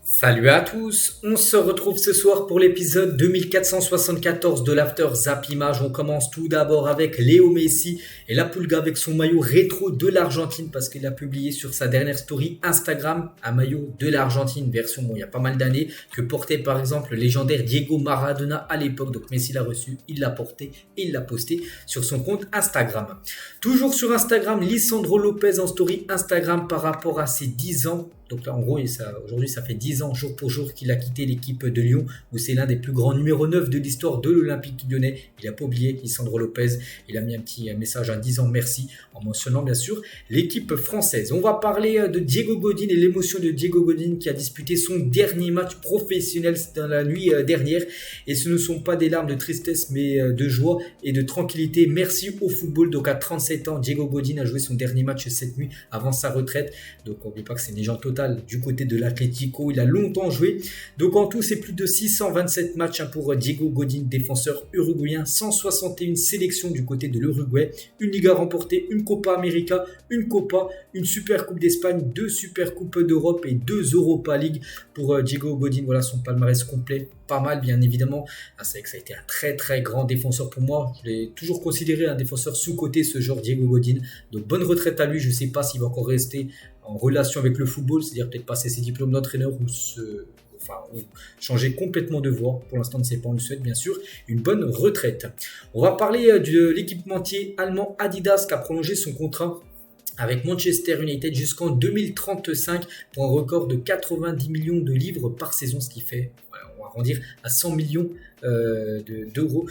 Salut à tous, on se retrouve ce soir pour l'épisode 2474 de l'After Zap Image. On commence tout d'abord avec Léo Messi et la Pulga avec son maillot rétro de l'Argentine parce qu'il a publié sur sa dernière story Instagram un maillot de l'Argentine version, il y a pas mal d'années, que portait par exemple le légendaire Diego Maradona à l'époque. Donc Messi l'a reçu, il l'a porté et il l'a posté sur son compte Instagram. Toujours sur Instagram, Lisandro Lopez en story Instagram par rapport à ses 10 ans. Donc là, en gros, aujourd'hui, ça fait 10 ans, jour pour jour, qu'il a quitté l'équipe de Lyon, où c'est l'un des plus grands numéro 9 de l'histoire de l'Olympique Lyonnais. Il n'a pas oublié Lisandro Lopez. Il a mis un petit message à 10 ans merci, en mentionnant bien sûr l'équipe française. On va parler de Diego Godin et l'émotion de Diego Godin qui a disputé son dernier match professionnel dans la nuit dernière. Et ce ne sont pas des larmes de tristesse, mais de joie et de tranquillité. Merci au football. Donc à 37 ans, Diego Godin a joué son dernier match cette nuit avant sa retraite. Donc n'oubliez pas que c'est une légende totale du côté de l'Atlético, il a longtemps joué. Donc en tout, c'est plus de 627 matchs pour Diego Godin, défenseur uruguayen, 161 sélections du côté de l'Uruguay, une Liga remportée, une Copa América, une Copa, une Super Coupe d'Espagne, 2 Super Coupes d'Europe et 2 Europa League pour Diego Godin. Voilà son palmarès complet, pas mal bien évidemment. C'est vrai que ça a été un très très grand défenseur pour moi. Je l'ai toujours considéré un défenseur sous-coté, ce genre Diego Godin. Donc bonne retraite à lui, je ne sais pas s'il va encore rester en relation avec le football, c'est-à-dire peut-être passer ses diplômes d'entraîneur ou changer complètement de voie. Pour l'instant, on ne sait pas, on le souhaite bien sûr. Une bonne retraite. On va parler de l'équipementier allemand Adidas qui a prolongé son contrat avec Manchester United jusqu'en 2035 pour un record de 90 millions de livres par saison, ce qui fait, on va arrondir à 100 millions d'euros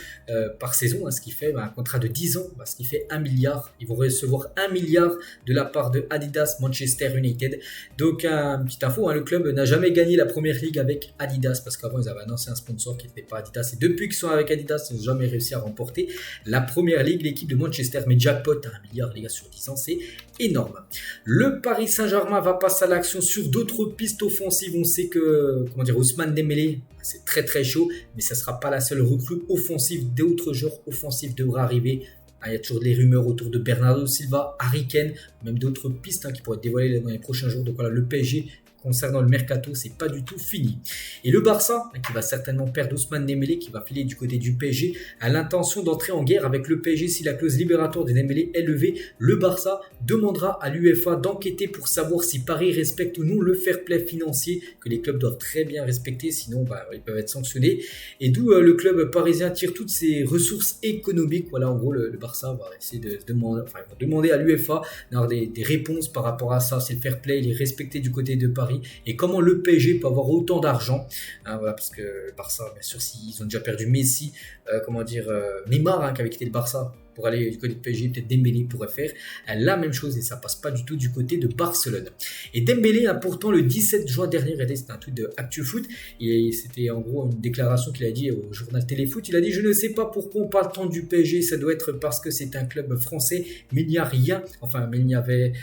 par saison, ce qui fait un contrat de 10 ans, ce qui fait 1 milliard. Ils vont recevoir 1 milliard de la part de Adidas Manchester United. Donc, petite info, le club n'a jamais gagné la première ligue avec Adidas parce qu'avant ils avaient un ancien sponsor qui n'était pas Adidas. Et depuis qu'ils sont avec Adidas, ils n'ont jamais réussi à remporter la première ligue, l'équipe de Manchester. Mais jackpot, 1 milliard les gars sur 10 ans, c'est énorme. Le Paris Saint-Germain va passer à l'action sur d'autres pistes offensives. On sait que, Ousmane Dembélé, c'est très très chaud, mais ça ne sera pas la seule recrue offensive. D'autres joueurs offensifs devraient arriver. Il y a toujours des rumeurs autour de Bernardo Silva, Harry Kane, même d'autres pistes qui pourraient être dévoilées dans les prochains jours. Donc voilà, le PSG, concernant le mercato, c'est pas du tout fini. Et le Barça, qui va certainement perdre Ousmane Dembélé, qui va filer du côté du PSG, a l'intention d'entrer en guerre avec le PSG si la clause libératoire de Dembélé est levée. Le Barça demandera à l'UEFA d'enquêter pour savoir si Paris respecte ou non le fair play financier que les clubs doivent très bien respecter, sinon ils peuvent être sanctionnés. Et d'où le club parisien tire toutes ses ressources économiques. Voilà, en gros, le Barça va essayer de demander à l'UEFA d'avoir des réponses par rapport à ça. C'est le fair play, il est respecté du côté de Paris. Et comment le PSG peut avoir autant d'argent, parce que le Barça, bien sûr, s'ils ont déjà perdu Messi, Neymar qui avait quitté le Barça pour aller du côté du PSG, peut-être Dembélé pourrait faire la même chose et ça passe pas du tout du côté de Barcelone. Et Dembélé, pourtant le 17 juin dernier, c'était un tweet de ActuFoot et c'était en gros une déclaration qu'il a dit au journal Téléfoot. Il a dit: je ne sais pas pourquoi on parle tant du PSG, ça doit être parce que c'est un club français, mais il n'y a rien, mais il n'y avait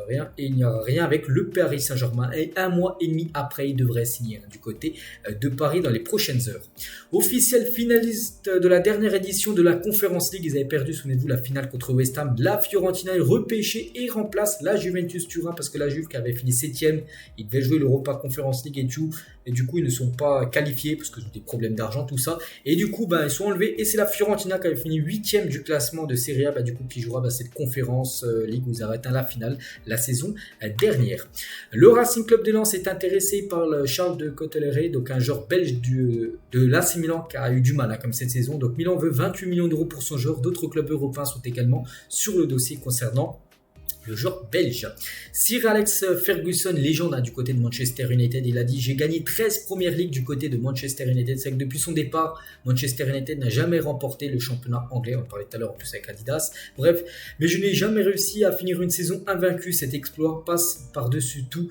rien et il n'y aura rien avec le Paris Saint-Germain. Et 1 mois et demi après, il devrait signer du côté de Paris dans les prochaines heures. Officiel finaliste de la dernière édition de la Conference League, ils avaient perdu, souvenez-vous, la finale contre West Ham. La Fiorentina est repêchée et remplace la Juventus Turin parce que la Juve qui avait fini 7ème, ils devaient jouer l'Europa Conference League et tout. Et du coup, ils ne sont pas qualifiés parce que des problèmes d'argent, tout ça. Et du coup, ils sont enlevés. Et c'est la Fiorentina qui avait fini 8ème du classement de Serie A, du coup, qui jouera cette Conférence League où ils avaient atteint la finale la saison dernière. Le Racing Club de Lens est intéressé par le Charles de Coteleret, donc un joueur belge de l'AC Milan qui a eu du mal comme cette saison. Donc Milan veut 28 millions d'euros pour son joueur. D'autres clubs européens sont également sur le dossier concernant le joueur belge. Sir Alex Ferguson, légende du côté de Manchester United, il a dit: j'ai gagné 13 premières ligues du côté de Manchester United. C'est que depuis son départ, Manchester United n'a jamais remporté le championnat anglais. On en parlait tout à l'heure en plus avec Adidas. Bref, mais je n'ai jamais réussi à finir une saison invaincue. Cet exploit passe par-dessus tout.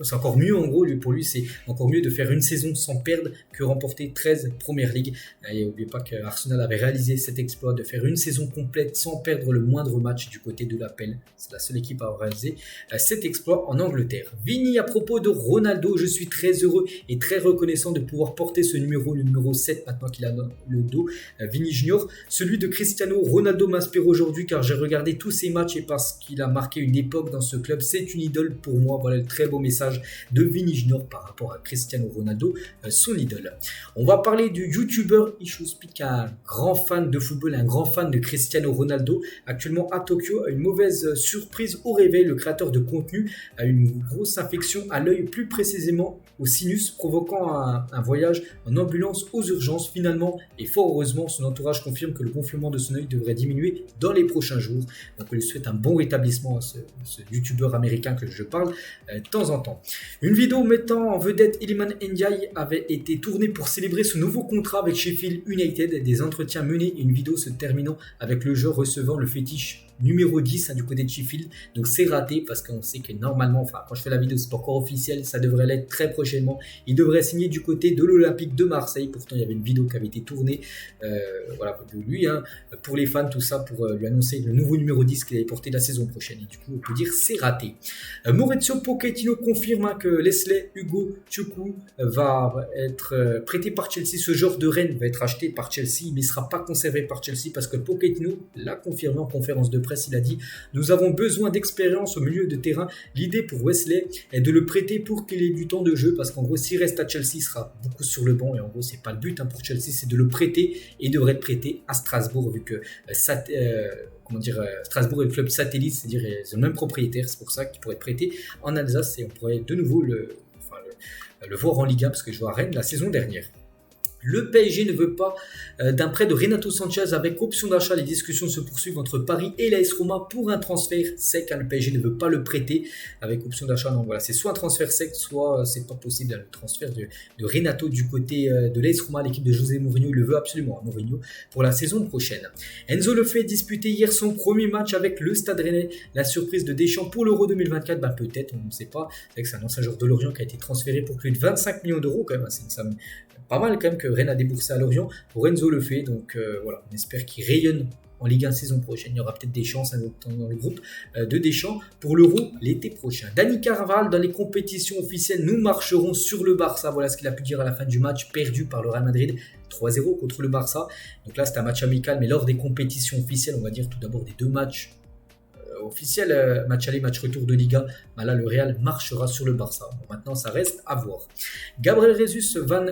C'est encore mieux en gros, pour lui c'est encore mieux de faire une saison sans perdre que remporter 13 premières ligues. Et n'oubliez pas qu'Arsenal avait réalisé cet exploit de faire une saison complète sans perdre le moindre match du côté de l'Appel. C'est la seule équipe à avoir réalisé cet exploit en Angleterre. Vini, à propos de Ronaldo, je suis très heureux et très reconnaissant de pouvoir porter ce numéro, le numéro 7 maintenant qu'il a dans le dos. Vini Junior, celui de Cristiano Ronaldo m'inspire aujourd'hui car j'ai regardé tous ses matchs et parce qu'il a marqué une époque dans ce club, c'est une idole pour moi. Voilà le très beau message message de Vini Junior par rapport à Cristiano Ronaldo, son idole. On va parler du youtubeur Ishouspeak, un grand fan de football, un grand fan de Cristiano Ronaldo. Actuellement à Tokyo, une mauvaise surprise au réveil. Le créateur de contenu a une grosse infection à l'œil, plus précisément au sinus, provoquant un voyage en ambulance aux urgences. Finalement, et fort heureusement, son entourage confirme que le gonflement de son œil devrait diminuer dans les prochains jours. Donc on lui souhaite un bon rétablissement à ce youtubeur américain que je parle de temps en temps. Une vidéo mettant en vedette Iliman Ndiaye avait été tournée pour célébrer son nouveau contrat avec Sheffield United. Des entretiens menés et une vidéo se terminant avec le joueur recevant le fétiche numéro 10 du côté de Sheffield. Donc c'est raté parce qu'on sait que normalement, quand je fais la vidéo, c'est pas encore officiel, ça devrait l'être très prochainement. Il devrait signer du côté de l'Olympique de Marseille. Pourtant, il y avait une vidéo qui avait été tournée de lui, pour les fans, tout ça, pour lui annoncer le nouveau numéro 10 qu'il allait porter la saison prochaine. Et du coup, on peut dire c'est raté. Maurizio Pochettino confirme que Leslie Hugo Chukwu va être prêté par Chelsea. Ce joueur de Rennes va être acheté par Chelsea, mais ne sera pas conservé par Chelsea parce que Pochettino l'a confirmé en conférence de presse. Il a dit: nous avons besoin d'expérience au milieu de terrain. L'idée pour Wesley est de le prêter pour qu'il ait du temps de jeu, parce qu'en gros, s'il reste à Chelsea, il sera beaucoup sur le banc. Et en gros, c'est pas le but pour Chelsea, c'est de le prêter, et il devrait être prêté à Strasbourg, vu que Strasbourg est le club satellite, c'est-à-dire ils ont le même propriétaire. C'est pour ça qu'il pourrait être prêté en Alsace et on pourrait de nouveau le voir en Liga, parce que je vois à Rennes la saison dernière. Le PSG ne veut pas d'un prêt de Renato Sanchez avec option d'achat. Les discussions se poursuivent entre Paris et l'AS Roma pour un transfert sec. Le PSG ne veut pas le prêter avec option d'achat. Donc voilà, c'est soit un transfert sec, soit c'est pas possible. Le transfert de Renato du côté de l'AS Roma, l'équipe de José Mourinho, il le veut absolument, Mourinho, pour la saison prochaine. Enzo Lefebvre disputé hier son premier match avec le Stade Rennais. La surprise de Deschamps pour l'Euro 2024, peut-être, on ne sait pas. C'est un ancien joueur de Lorient qui a été transféré pour plus de 25 millions d'euros quand même. C'est une somme pas mal quand même que Rennes a déboursé à Lorient pour Enzo Lefebvre. Donc voilà, on espère qu'il rayonne en Ligue 1 saison prochaine. Il y aura peut-être des chances dans le groupe de Deschamps pour l'Euro l'été prochain. Dani Carvajal, dans les compétitions officielles, nous marcherons sur le Barça. Voilà ce qu'il a pu dire à la fin du match perdu par le Real Madrid 3-0 contre le Barça. Donc là, c'est un match amical, mais lors des compétitions officielles, on va dire tout d'abord des deux matchs officiel, match aller, match retour de Liga, là le Real marchera sur le Barça. Bon, maintenant ça reste à voir. Gabriel Jesus Van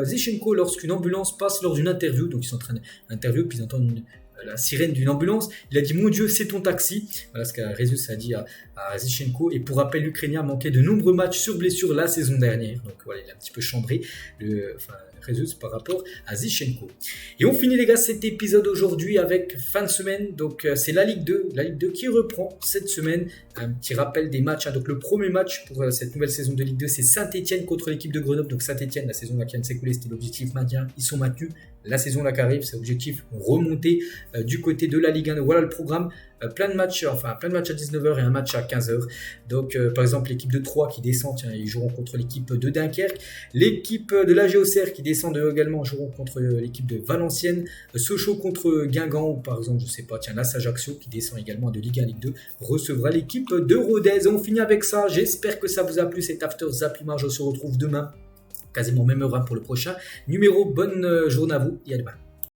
Zichenko, lorsqu'une ambulance passe lors d'une interview, donc ils sont en train d'interviewer, puis ils entendent la sirène d'une ambulance, il a dit: mon Dieu, c'est ton taxi. Voilà ce que Jesus a dit à Zichenko. Et pour rappel, l'Ukrainien manquait de nombreux matchs sur blessure la saison dernière, donc voilà, il a un petit peu chambré Jesus par rapport à Zichenko. Et on finit les gars cet épisode aujourd'hui avec fin de semaine, donc c'est la Ligue 2 qui reprend cette semaine. Un petit rappel des matchs, donc le premier match pour cette nouvelle saison de Ligue 2, c'est Saint-Etienne contre l'équipe de Grenoble. Donc Saint-Etienne, la saison là qui vient de s'écouler, c'était l'objectif maintien, ils sont maintenus. La saison là qui arrive, c'est l'objectif remonter du côté de la Ligue 1. Voilà le programme. Plein de matchs à 19h et un match à 15h. Donc, par exemple, l'équipe de Troyes qui descend, ils joueront contre l'équipe de Dunkerque. L'équipe de l'AG Auxerre qui descend également joueront contre l'équipe de Valenciennes. Sochaux contre Guingamp, ou par exemple, l'AS Ajaccio qui descend également de Ligue 1 Ligue 2 recevra l'équipe de Rodez. On finit avec ça. J'espère que ça vous a plu, cet After Zap Image. On se retrouve demain, quasiment même heure pour le prochain numéro. Bonne journée à vous et à demain.